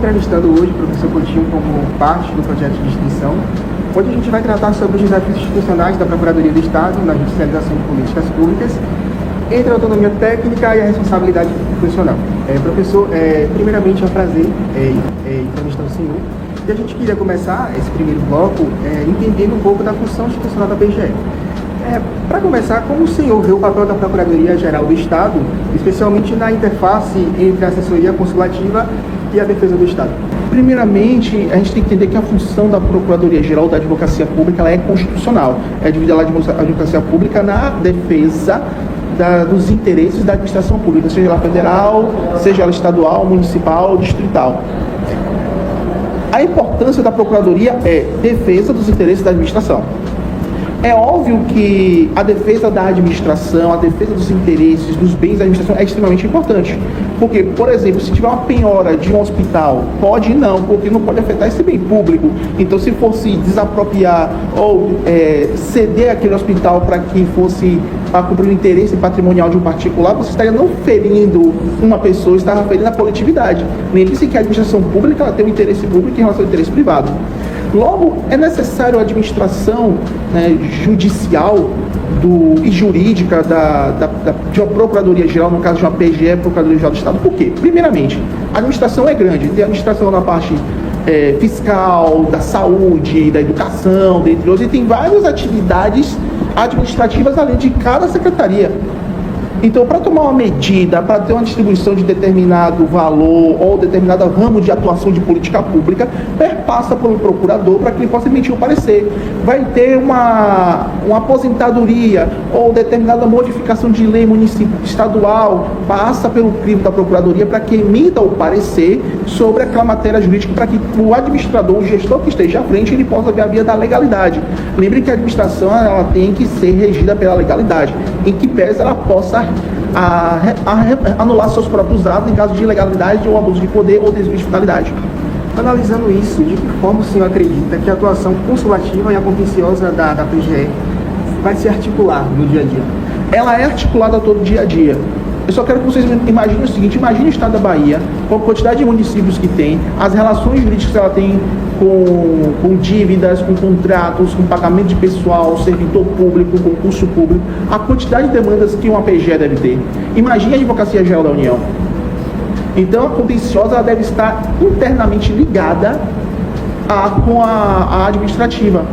entrevistando hoje o professor Coutinho como parte do projeto de extensão, onde a gente vai tratar sobre os desafios institucionais da Procuradoria do Estado na judicialização de políticas públicas, entre a autonomia técnica e a responsabilidade profissional. Professor, primeiramente é um prazer entrevistar o senhor. E a gente queria começar esse primeiro bloco entendendo um pouco da função institucional da PGE. Para começar, como o senhor vê o papel da Procuradoria-Geral do Estado, especialmente na interface entre a assessoria consulativa e a defesa do Estado? Primeiramente, a gente tem que entender que a função da Procuradoria-Geral da Advocacia Pública ela é constitucional. É dividida a advocacia pública na defesa dos interesses da administração pública, seja ela federal, seja ela estadual, municipal, distrital. A importância da Procuradoria é defesa dos interesses da administração. É óbvio que a defesa da administração, a defesa dos interesses, dos bens da administração é extremamente importante. Porque, por exemplo, se tiver uma penhora de um hospital, pode não, porque não pode afetar esse bem público. Então, se fosse desapropriar ou ceder aquele hospital para que fosse para cumprir o interesse patrimonial de um particular, você estaria não ferindo uma pessoa, estaria ferindo a coletividade. Lembre-se que a administração pública ela tem um interesse público em relação ao interesse privado. Logo, é necessário a administração judicial e jurídica de uma Procuradoria-Geral, no caso de uma PGE, Procuradoria-Geral do Estado. Por quê? Primeiramente, a administração é grande. Tem a administração na parte fiscal, da saúde, da educação, dentre outros, e tem várias atividades administrativas além de cada secretaria. Então, para tomar uma medida, para ter uma distribuição de determinado valor ou determinado ramo de atuação de política pública, perpassa por um procurador para que ele possa emitir o parecer. Vai ter uma aposentadoria ou determinada modificação de lei estadual, passa pelo crivo da Procuradoria para que emita o parecer sobre aquela matéria jurídica, para que o administrador, o gestor que esteja à frente, ele possa ver a via da legalidade. Lembre que a administração ela tem que ser regida pela legalidade, em que pese ela possa anular seus próprios atos em caso de ilegalidade ou abuso de poder ou desvio de finalidade. Analisando isso, de que forma o senhor acredita que a atuação consulativa e a contenciosa da PGE vai se articular no dia a dia? Ela é articulada todo dia a dia. Eu só quero que vocês imaginem o seguinte: imagine o estado da Bahia, com a quantidade de municípios que tem, as relações jurídicas que ela tem com dívidas, com contratos, com pagamento de pessoal, servidor público, concurso público, a quantidade de demandas que uma PGE deve ter. Imagine a Advocacia Geral da União. Então, a contenciosa ela deve estar internamente ligada com a administrativa,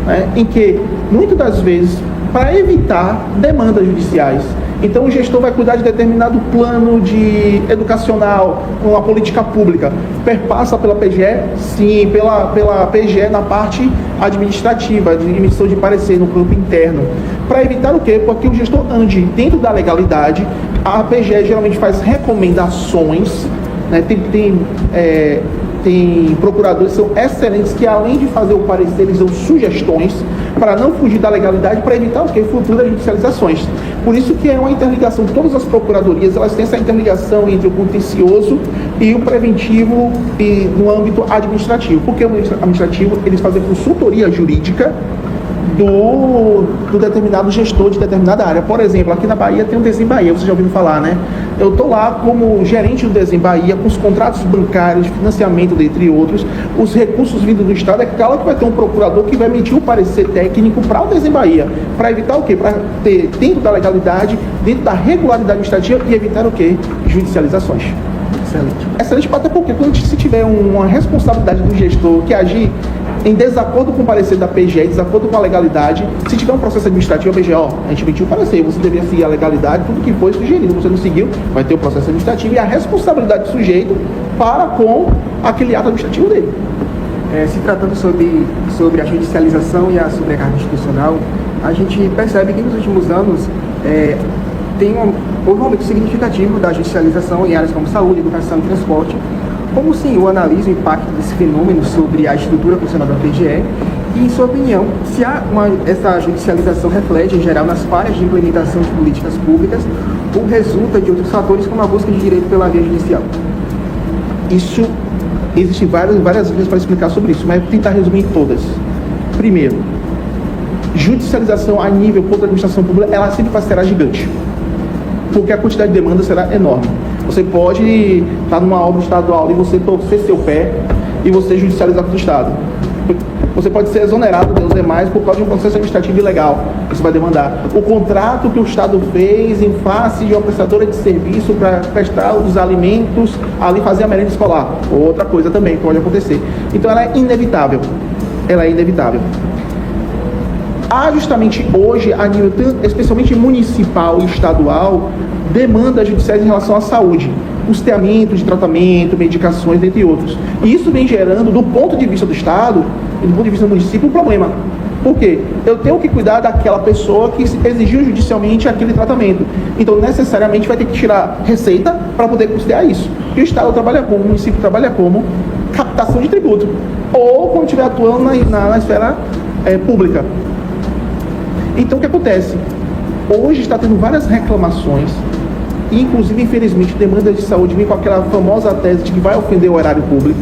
né? Em que, muitas das vezes, para evitar demandas judiciais, então o gestor vai cuidar de determinado plano educacional, uma política pública, perpassa pela PGE? Sim, pela PGE na parte administrativa, de emissão de parecer no campo interno. Para evitar o quê? Porque o gestor ande dentro da legalidade, a PGE geralmente faz recomendações, né? Tem procuradores que são excelentes, que além de fazer o parecer, eles dão sugestões para não fugir da legalidade, para evitar o que? Futuras judicializações. Por isso que é uma interligação, todas as procuradorias, elas têm essa interligação entre o contencioso e o preventivo e no âmbito administrativo. Porque o administrativo, eles fazem consultoria jurídica do determinado gestor de determinada área. Por exemplo, aqui na Bahia tem o Desenho Bahia, vocês já ouviram falar, né? Eu estou lá como gerente do Desenho Bahia, com os contratos bancários, financiamento, dentre outros, os recursos vindos do Estado. É claro que vai ter um procurador que vai emitir um parecer técnico para o Desenho Bahia, para evitar o quê? Para ter dentro da legalidade, dentro da regularidade administrativa e evitar o quê? Judicializações. Excelente. Excelente, até porque quando se tiver uma responsabilidade do gestor que agir em desacordo com o parecer da PGE, desacordo com a legalidade, se tiver um processo administrativo, a PGE, a gente emitiu o parecer, você deveria seguir a legalidade, tudo que foi sugerido, você não seguiu, vai ter o processo administrativo e a responsabilidade do sujeito para com aquele ato administrativo dele. Se tratando sobre a judicialização e a sobrecarga institucional, a gente percebe que nos últimos anos houve um aumento significativo da judicialização em áreas como saúde, educação e transporte. Como o senhor analisa o impacto desse fenômeno sobre a estrutura funcional da PGE e, em sua opinião, se essa judicialização reflete, em geral, nas falhas de implementação de políticas públicas ou resulta de outros fatores como a busca de direito pela via judicial? Isso, existem várias vias para explicar sobre isso, mas vou tentar resumir todas. Primeiro, judicialização a nível contra a administração pública, ela sempre será gigante, porque a quantidade de demanda será enorme. Você pode estar numa obra estadual e você torcer seu pé e você judicializar para o Estado. Você pode ser exonerado dos demais por causa de um processo administrativo ilegal. Isso vai demandar. O contrato que o Estado fez em face de uma prestadora de serviço para prestar os alimentos, ali fazer a merenda escolar. Outra coisa também que pode acontecer. Então ela é inevitável. Ela é inevitável. Há justamente hoje, a nível especialmente municipal e estadual, demandas judiciais em relação à saúde. Custeamento de tratamento, medicações, dentre outros. E isso vem gerando, do ponto de vista do Estado e do ponto de vista do município, um problema. Por quê? Eu tenho que cuidar daquela pessoa que exigiu judicialmente aquele tratamento. Então, necessariamente, vai ter que tirar receita para poder custear isso. E o Estado trabalha como, o município trabalha como captação de tributo. Ou quando estiver atuando na esfera pública. Então, o que acontece? Hoje está tendo várias reclamações, inclusive, infelizmente, demandas de saúde vem com aquela famosa tese de que vai ofender o erário público.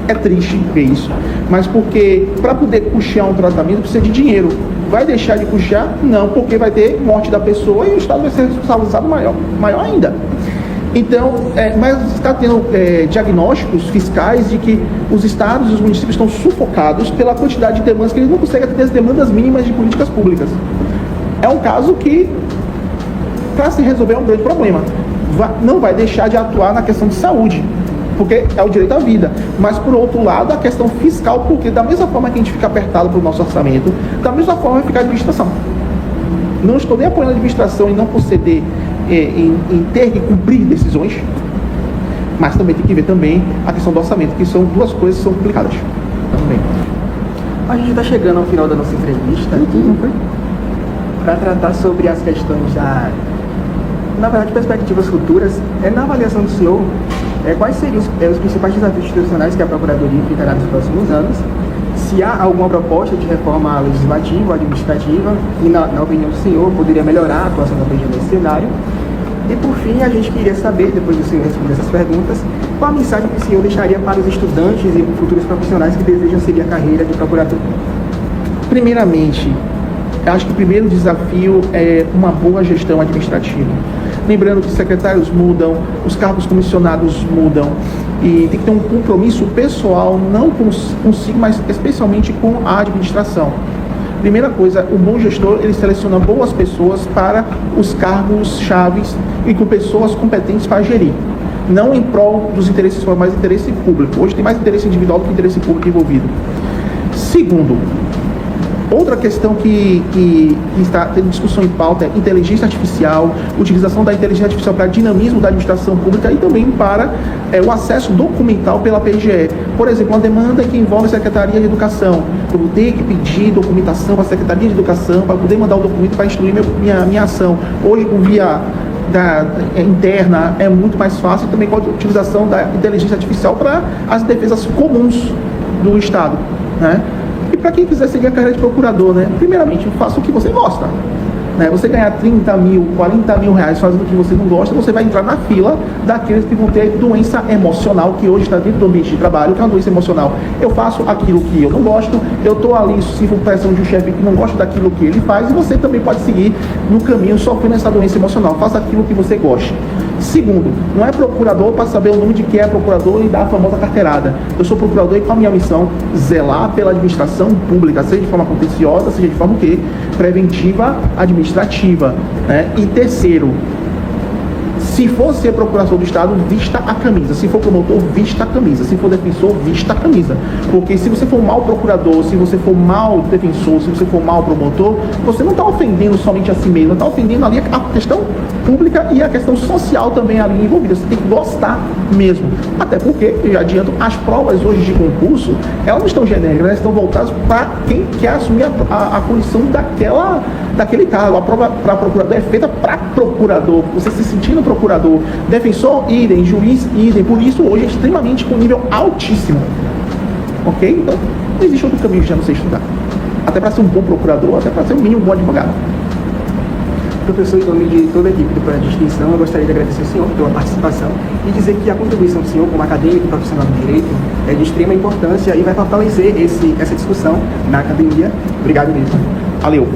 É triste ver isso, mas porque para poder custear um tratamento precisa de dinheiro. Vai deixar de custear? Não, porque vai ter morte da pessoa e o Estado vai ser responsabilizado maior ainda. Então, mas está tendo diagnósticos fiscais de que os estados e os municípios estão sufocados pela quantidade de demandas, que eles não conseguem atender as demandas mínimas de políticas públicas. É um caso que, para se resolver, é um grande problema. Não vai deixar de atuar na questão de saúde, porque é o direito à vida. Mas, por outro lado, a questão fiscal, porque da mesma forma que a gente fica apertado para o nosso orçamento, da mesma forma vai ficar a administração. Não estou nem apoiando a administração em não conceder, em ter que cumprir decisões, mas também tem que ver também a questão do orçamento, que são duas coisas que são complicadas. Também. A gente está chegando ao final da nossa entrevista para tratar sobre as questões na verdade, perspectivas futuras. Na avaliação do senhor, quais seriam os principais desafios institucionais que a Procuradoria enfrentará nos próximos anos? Se há alguma proposta de reforma legislativa ou administrativa, e na opinião do senhor, poderia melhorar a atuação da PGE nesse cenário? E por fim, a gente queria saber, depois do senhor responder essas perguntas, qual a mensagem que o senhor deixaria para os estudantes e futuros profissionais que desejam seguir a carreira de procurador? Primeiramente, eu acho que o primeiro desafio é uma boa gestão administrativa. Lembrando que secretários mudam, os cargos comissionados mudam, e tem que ter um compromisso pessoal, não consigo, mas especialmente com a administração. Primeira coisa, o bom gestor, ele seleciona boas pessoas para os cargos chaves e com pessoas competentes para gerir. Não em prol dos interesses formais, interesse público. Hoje tem mais interesse individual do que interesse público envolvido. Segundo, outra questão que está tendo discussão em pauta é inteligência artificial, utilização da inteligência artificial para dinamismo da administração pública e também para o acesso documental pela PGE. Por exemplo, uma demanda que envolve a Secretaria de Educação. Eu vou ter que pedir documentação para a Secretaria de Educação para poder mandar o documento para instruir minha ação. Hoje, com via interna, é muito mais fácil, também com a utilização da inteligência artificial para as defesas comuns do Estado, né? E para quem quiser seguir a carreira de procurador, né? Primeiramente, faça o que você gosta. Né? Você ganhar 30 mil, 40 mil reais fazendo o que você não gosta, você vai entrar na fila daqueles que vão ter doença emocional, que hoje está dentro do ambiente de trabalho, que é uma doença emocional. Eu faço aquilo que eu não gosto, eu estou ali sofrendo pressão de um chefe que não gosta daquilo que ele faz, e você também pode seguir no caminho sofrendo essa doença emocional. Faça aquilo que você goste. Segundo, não é procurador para saber o nome de quem é procurador e dar a famosa carteirada. Eu sou procurador e qual a minha missão? Zelar pela administração pública, seja de forma contenciosa, seja de forma o quê? Preventiva, administrativa. Né? E terceiro, se for ser procurador do Estado, vista a camisa. Se for promotor, vista a camisa. Se for defensor, vista a camisa. Porque se você for mau procurador, se você for mau defensor, se você for mau promotor, você não está ofendendo somente a si mesmo, está ofendendo ali a questão pública e a questão social também ali envolvida. Você tem que gostar mesmo. Até porque, eu já adianto, as provas hoje de concurso, elas não estão genéricas, elas estão voltadas para quem quer assumir a condição daquele cargo. A prova para procurador é feita para procurador. Você se sentindo procurador, defensor, idem, juiz, idem. Por isso, hoje é extremamente com nível altíssimo. Ok? Então, não existe outro caminho que já não sei estudar. Até para ser um bom procurador, até para ser um mínimo bom advogado. Professor, em nome de toda a equipe do Projeto de Extensão, eu gostaria de agradecer ao senhor pela participação e dizer que a contribuição do senhor como acadêmico e profissional do direito é de extrema importância e vai fortalecer essa discussão na academia. Obrigado mesmo. Valeu.